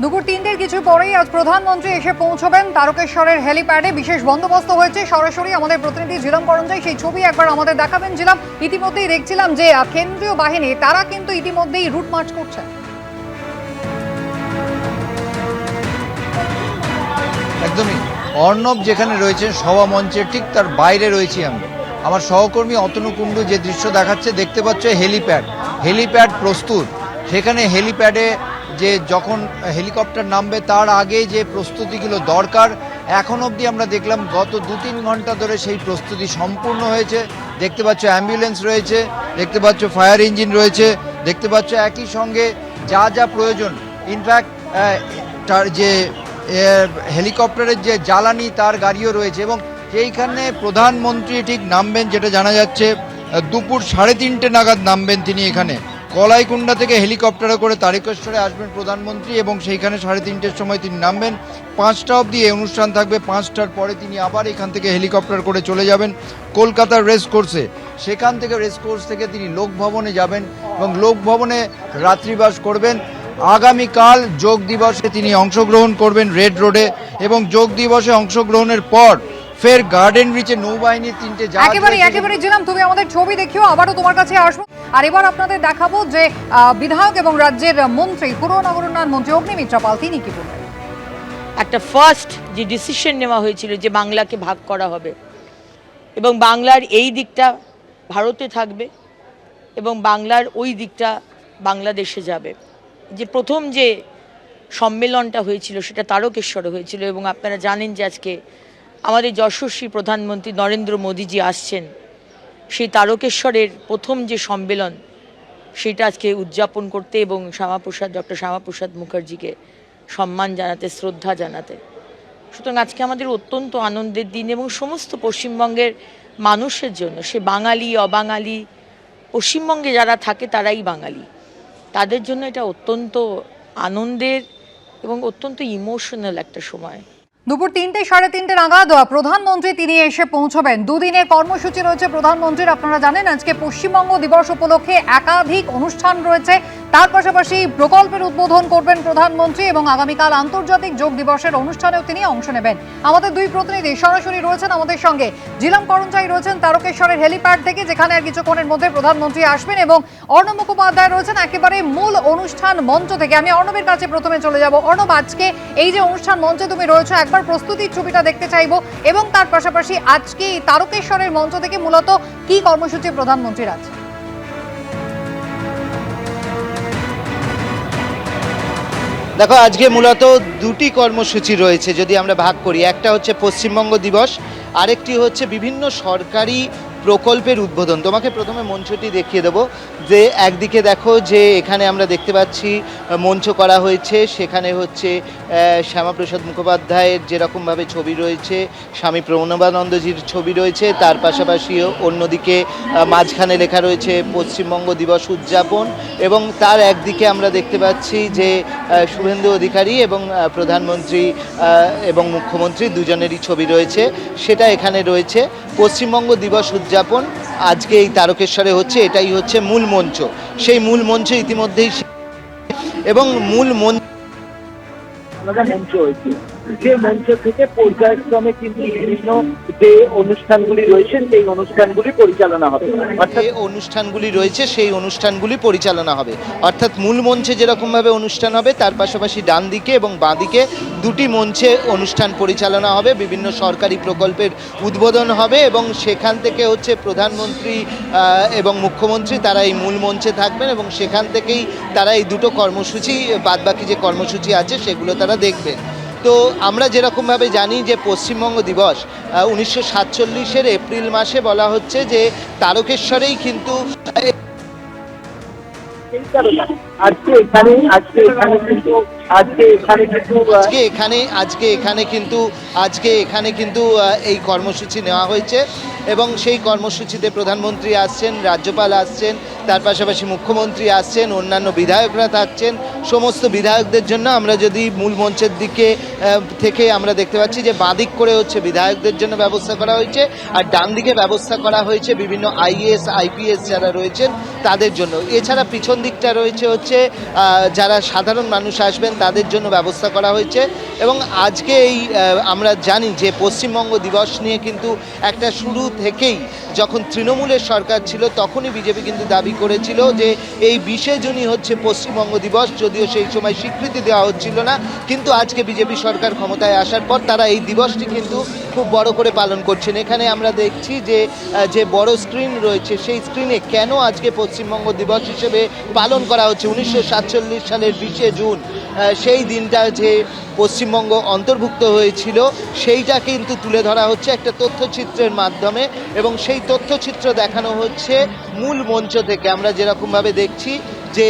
দুপুর ৩টের কিছু পরেই আজ প্রধানমন্ত্রী এসে পৌঁছবেন তারকেশ্বরের হেলিপ্যাডে। বিশেষ বন্দোবস্ত হয়েছে। সরাসরি আমাদের প্রতিনিধি জিলাম করঞ্জাই সেই ছবি একবার আমাদের দেখাবেন। জিলাম, ইতিমধ্যেই দেখছিলাম যে কেন্দ্রীয় বাহিনী তারা কিন্তু ইতিমধ্যেই রুট মার্চ করছে। একদমই অর্ণব যেখানে রয়েছেন সভা মঞ্চের ঠিক তার বাইরে রয়েছি আমি। আমার সহকর্মী অতনু কুণ্ডু যে দৃশ্য দেখাচ্ছে, দেখতে পাচ্ছ হেলিপ্যাড প্রস্তুত। সেখানে হেলিপ্যাডে যে যখন হেলিকপ্টার নামবে তার আগে যে প্রস্তুতিগুলো দরকার, এখন অবধি আমরা দেখলাম গত ২-৩ ঘন্টা ধরে সেই প্রস্তুতি সম্পূর্ণ হয়েছে। দেখতে পাচ্ছ অ্যাম্বুলেন্স রয়েছে, দেখতে পাচ্ছ ফায়ার ইঞ্জিন রয়েছে, দেখতে পাচ্ছ একই সঙ্গে যা যা প্রয়োজন, ইনফ্যাক্ট তার যে হেলিকপ্টারের যে জ্বালানি তার গাড়িও রয়েছে। এবং সেইখানে প্রধানমন্ত্রী ঠিক নামবেন যেটা জানা যাচ্ছে, দুপুর ৩:৩০ নাগাদ নামবেন তিনি। এখানে কলাইকুণ্ডা থেকে হেলিকপ্টারে করে তারকেশ্বরে আসবেন প্রধানমন্ত্রী এবং সেইখানে ৩:৩০টার সময় তিনি নামবেন। ৫টা অবধি এই অনুষ্ঠান থাকবে। ৫টার পরে তিনি আবার এখান থেকে হেলিকপ্টার করে চলে যাবেন কলকাতার রেস কোর্সে। সেখান থেকে রেস কোর্স থেকে তিনি লোকভবনে যাবেন এবং লোকভবনে রাত্রিবাস করবেন। আগামীকাল যোগ দিবসে তিনি অংশগ্রহণ করবেন রেড রোডে এবং যোগ দিবসে অংশগ্রহণের পর ফের গার্ডেন রিচে নৌবাহিনীর ৩টে জাহাজ। একেবারে জিলাম, তুমি আমাদের ছবি দেখিও, আবারও তোমার কাছে আসবো। আর এবার আপনাদের দেখাবো যে বিধায়ক এবং রাজ্যের মন্ত্রী, পুর নগর উন্নয়ন মন্ত্রী অগ্নিমিত্রা পাল, তিনি কি বলবেন। একটা ফার্স্ট যে ডিসিশন নেওয়া হয়েছিল যে বাংলাকে ভাগ করা হবে এবং বাংলার এই দিকটা ভারতে থাকবে এবং বাংলার ওই দিকটা বাংলাদেশে যাবে। যে প্রথম যে সম্মেলনটা হয়েছিল সেটা তারকেশ্বরে হয়েছিল এবং আপনারা জানেন যে আজকে আমাদের যশস্বী প্রধানমন্ত্রী নরেন্দ্র মোদীজি আসছেন। সেই তারকেশ্বরের প্রথম যে সম্মেলন সেটা আজকে উদযাপন করতে এবং ডক্টর শ্যামাপ্রসাদ মুখার্জিকে সম্মান জানাতে, শ্রদ্ধা জানাতে। সুতরাং আজকে আমাদের অত্যন্ত আনন্দের দিন এবং সমস্ত পশ্চিমবঙ্গের মানুষের জন্য, সে বাঙালি অবাঙালি, পশ্চিমবঙ্গে যারা থাকে তারাই বাঙালি, তাদের জন্য এটা অত্যন্ত আনন্দের এবং অত্যন্ত ইমোশনাল একটা সময়। দুপুর ৩টে ৩:৩০ নাগাদ প্রধানমন্ত্রী তিনি এসে পৌঁছবেন। দুদিনের কর্মসূচি রয়েছে প্রধানমন্ত্রীর। আপনারা জানেন আজকে পশ্চিমবঙ্গ দিবস উপলক্ষে একাধিক অনুষ্ঠান রয়েছে। তার পাশাপাশি প্রকল্পের উদ্বোধন করবেন প্রধানমন্ত্রী এবং আগামীকাল আন্তর্জাতিক যোগ দিবসের অনুষ্ঠানেও তিনি অংশ নেবেন। আমাদের দুই প্রতিনিধি সরাসরি রয়েছেন আমাদের সঙ্গে। জিলাম করঞ্জাই রয়েছেন তারকেশ্বরের হেলিপ্যাড থেকে, যেখানে আর কিছুক্ষণের মধ্যে প্রধানমন্ত্রী আসবেন, এবং অর্ণব মুখোপাধ্যায় রয়েছেন একেবারে মূল অনুষ্ঠান মঞ্চ থেকে। আমি অর্ণবের কাছে প্রথমে চলে যাব। অর্ণব, আজকে এই যে অনুষ্ঠান মঞ্চে তুমি রয়েছো, একবার প্রস্তুতির ছবিটা দেখতে চাইবো এবং তার পাশাপাশি আজকে তারকেশ্বরের মঞ্চ থেকে মূলত কি কর্মসূচি প্রধানমন্ত্রীর আছে। দেখো, আজকে মূলত দুটি কর্মসূচি রয়েছে যদি আমরা ভাগ করি। একটা হচ্ছে পশ্চিমবঙ্গ দিবস, আরেকটি হচ্ছে বিভিন্ন সরকারি প্রকল্পের উদ্বোধন। তোমাকে প্রথমে মঞ্চটি দেখিয়ে দেবো যে একদিকে দেখো যে এখানে আমরা দেখতে পাচ্ছি মঞ্চ করা হয়েছে, সেখানে হচ্ছে শ্যামাপ্রসাদ মুখোপাধ্যায়ের যেরকমভাবে ছবি রয়েছে, স্বামী প্রণবানন্দজির ছবি রয়েছে, তার পাশাপাশি অন্যদিকে মাঝখানে লেখা রয়েছে পশ্চিমবঙ্গ দিবস উদযাপন, এবং তার একদিকে আমরা দেখতে পাচ্ছি যে শুভেন্দু অধিকারী এবং প্রধানমন্ত্রী এবং মুখ্যমন্ত্রী দুজনেরই ছবি রয়েছে, সেটা এখানে রয়েছে। পশ্চিমবঙ্গ দিবস উদযাপন আজকে এই তারকেশ্বরে হচ্ছে, এটাই হচ্ছে মূল মঞ্চ। সেই মূল মঞ্চে ইতিমধ্যেই এবং মূল মঞ্চ হয়েছে, যে মঞ্চ থেকে পর্যায়ক্রমে কিন্তু বিভিন্ন যে অনুষ্ঠানগুলি রয়েছে সেই অনুষ্ঠানগুলি পরিচালনা হবে। অর্থাৎ অনুষ্ঠানগুলি রয়েছে সেই অনুষ্ঠানগুলি পরিচালনা হবে, অর্থাৎ মূল মঞ্চে যেরকমভাবে অনুষ্ঠান হবে তার পাশাপাশি ডান দিকে এবং বাঁ দিকে দুটি মঞ্চে অনুষ্ঠান পরিচালনা হবে। বিভিন্ন সরকারি প্রকল্পের উদ্বোধন হবে এবং সেখান থেকে হচ্ছে প্রধানমন্ত্রী এবং মুখ্যমন্ত্রী তারা এই মূল মঞ্চে থাকবেন এবং সেখান থেকেই তারা এই দুটো কর্মসূচি, বাদবাকি যে কর্মসূচি আছে সেগুলো তারা দেখবেন। তো আমরা যেরকমভাবে জানি যে পশ্চিমবঙ্গ দিবস 1947-এর এপ্রিল মাসে বলা হচ্ছে যে তারকেশ্বরেই কিন্তু এখানে কিন্তু এই কর্মসূচি নেওয়া হয়েছে এবং সেই কর্মসূচিতে প্রধানমন্ত্রী আসছেন, রাজ্যপাল আসছেন, তার পাশাপাশি মুখ্যমন্ত্রী আসছেন, অন্যান্য বিধায়করা থাকছেন। সমস্ত বিধায়কদের জন্য আমরা যদি মূল মঞ্চের দিকে থেকে আমরা দেখতে পাচ্ছি যে বাঁদিক করে হচ্ছে বিধায়কদের জন্য ব্যবস্থা করা হয়েছে আর ডান দিকে ব্যবস্থা করা হয়েছে বিভিন্ন আইএএস আইপিএস যারা রয়েছেন তাদের জন্য। এছাড়া পিছন দিকটা রয়েছে হচ্ছে যারা সাধারণ মানুষ আসবেন তাদের জন্য ব্যবস্থা করা হয়েছে। এবং আজকে এই আমরা জানি যে পশ্চিমবঙ্গ দিবস নিয়ে কিন্তু একটা শুরু থেকেই যখন তৃণমূলের সরকার ছিল তখনই বিজেপি কিন্তু দাবি করেছিল যে এই 20শে জুনই হচ্ছে পশ্চিমবঙ্গ দিবস, যদিও সেই সময় স্বীকৃতি দেওয়া হচ্ছিল না, কিন্তু আজকে বিজেপি সরকার ক্ষমতায় আসার পর তারা এই দিবসটি কিন্তু খুব বড় করে পালন করছেন। এখানে আমরা দেখছি যে বড় স্ক্রিন রয়েছে সেই স্ক্রিনে কেন আজকে পশ্চিমবঙ্গ দিবস হিসেবে পালন করা হচ্ছে। 1947 সালের 20শে জুন সেই দিনটা যে পশ্চিমবঙ্গ অন্তর্ভুক্ত হয়েছিল সেইটা কিন্তু তুলে ধরা হচ্ছে একটা তথ্যচিত্রের মাধ্যমে, এবং সেই তথ্যচিত্র দেখানো হচ্ছে মূল মঞ্চ থেকে। আমরা যেরকমভাবে দেখছি যে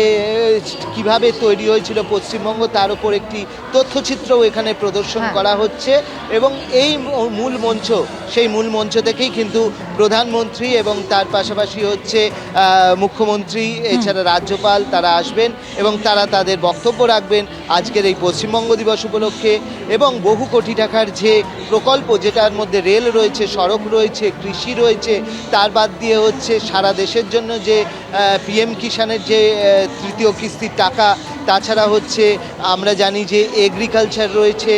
কিভাবে তৈরি হয়েছিল পশ্চিমবঙ্গ তার উপর একটি তথ্যচিত্রও এখানে প্রদর্শন করা হচ্ছে। এবং এই মূল মঞ্চ, সেই মূল মঞ্চ থেকেই কিন্তু প্রধানমন্ত্রী এবং তার পাশাপাশি হচ্ছে মুখ্যমন্ত্রী, এছাড়া রাজ্যপাল তারা আসবেন এবং তারা তাদের বক্তব্য রাখবেন আজকের এই পশ্চিমবঙ্গ দিবস উপলক্ষে। এবং বহু কোটি টাকার যে প্রকল্প, যেটার মধ্যে রেল রয়েছে, সড়ক রয়েছে, কৃষি রয়েছে, তার বাদ দিয়ে হচ্ছে সারা দেশের জন্য যে পিএম কিষাণের যে তৃতীয় কিস্তির টাকা, তাছাড়া হচ্ছে আমরা জানি যে এগ্রিকালচার রয়েছে,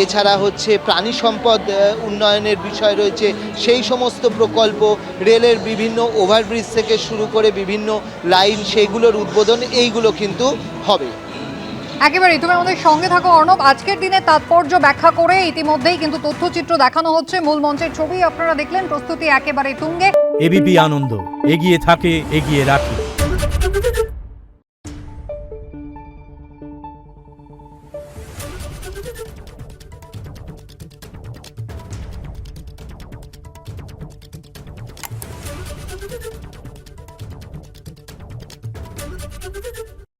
এছাড়া হচ্ছে প্রাণী সম্পদ উন্নয়নের বিষয় রয়েছে, সেই সমস্ত প্রকল্প, রেলের বিভিন্ন ওভারব্রিজ থেকে শুরু করে বিভিন্ন লাইন, সেইগুলোর উদ্বোধন, এইগুলো কিন্তু হবে। একেবারেই, তুমি আমাদের সঙ্গে থাকো অর্ণব। আজকের দিনে তাৎপর্য ব্যাখ্যা করে ইতিমধ্যেই কিন্তু তথ্যচিত্র দেখানো হচ্ছে, মূল মঞ্চের ছবি আপনারা দেখলেন, প্রস্তুতি একেবারে তুঙ্গে। এবিপি আনন্দ, এগিয়ে থাকে, এগিয়ে রাখে।